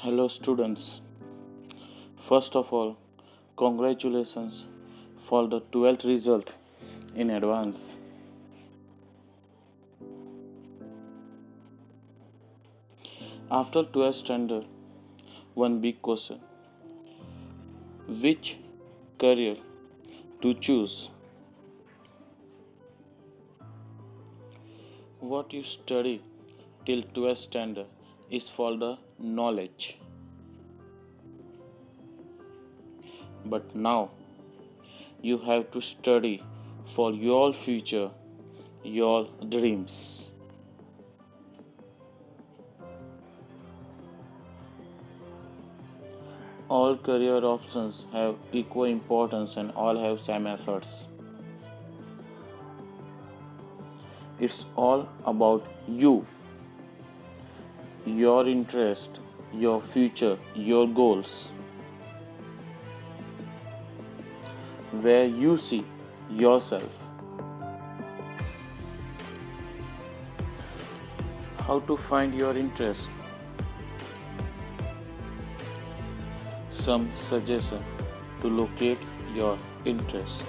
Hello, students. First of all, congratulations for the 12th result in advance. After 12th standard, one big question: which career to choose? What you study till 12th standard is for the knowledge. But now you have to study for your future, your dreams. All career options have equal importance and all have same efforts. It's all about you, your interest, your future, your goals. Where you see yourself. How to find your interest? Some suggestion to locate your interest.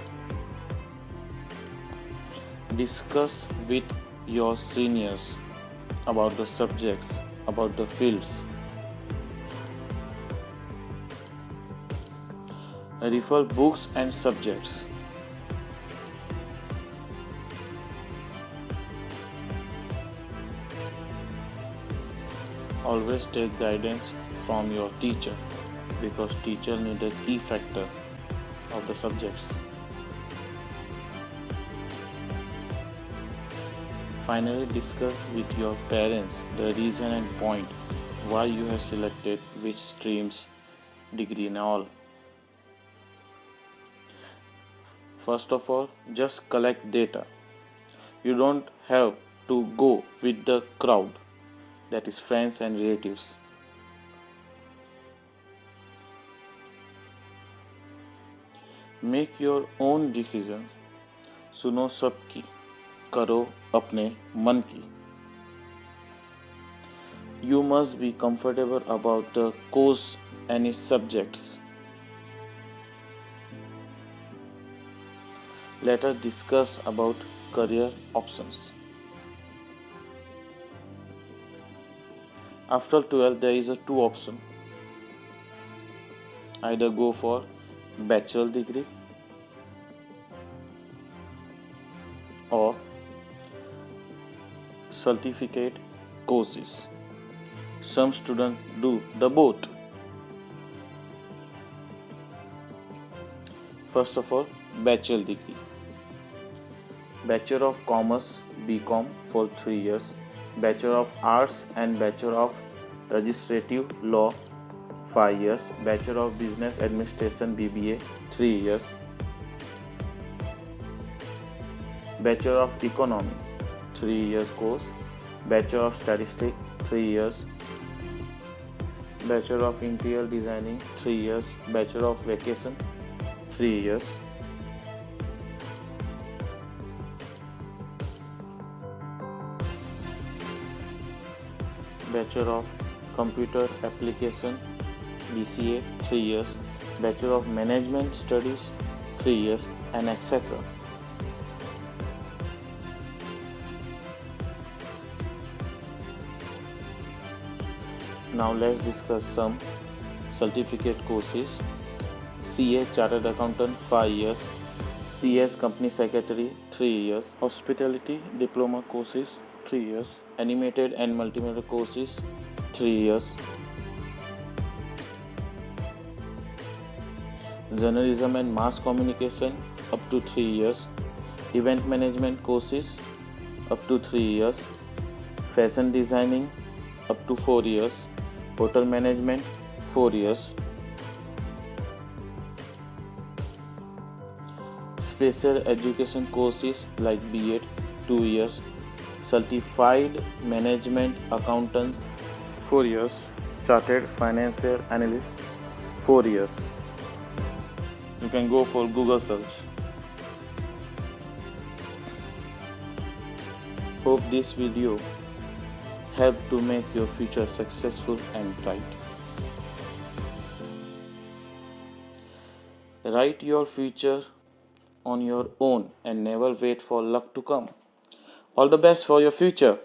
Discuss with your seniors about the subjects, about the fields. Refer books and subjects. Always take guidance from your teacher because teacher need a key factor of the subjects. Finally, discuss with your parents the reason and point why you have selected which streams, degree and all. First of all, just collect data. You don't have to go with the crowd, that is friends and relatives. Make your own decisions. सुनो सबकी, करो अपने मन की. You must be comfortable about the course and its subjects. Let us discuss about career options. After 12, there is a two option. Either go for bachelor degree or certificate courses. Some students do the both. First of all, bachelor degree. Bachelor of Commerce BCom for 3 years, Bachelor of Arts and Bachelor of Legislative Law 5 years, Bachelor of Business Administration BBA 3 years, Bachelor of Economy 3 years course, Bachelor of Statistics 3 years, Bachelor of Interior Designing 3 years, Bachelor of Vacation 3 years. Bachelor of Computer Application BCA 3 years, Bachelor of Management Studies 3 years and etc. Now let's discuss some certificate courses. CA Chartered Accountant 5 years, CS Company Secretary 3 years, Hospitality Diploma courses 3 years, Animated and Multimedia courses 3 years, Journalism and Mass Communication up to 3 years, Event Management courses up to 3 years, Fashion Designing up to 4 years, Hotel Management 4 years, Special Education courses like B.Ed 2 years, Certified Management Accountant 4 years, Chartered Financial Analyst 4 years. You can go for Google search. Hope this video helped to make your future successful and bright. Write your future on your own and never wait for luck to come. All the best for your future.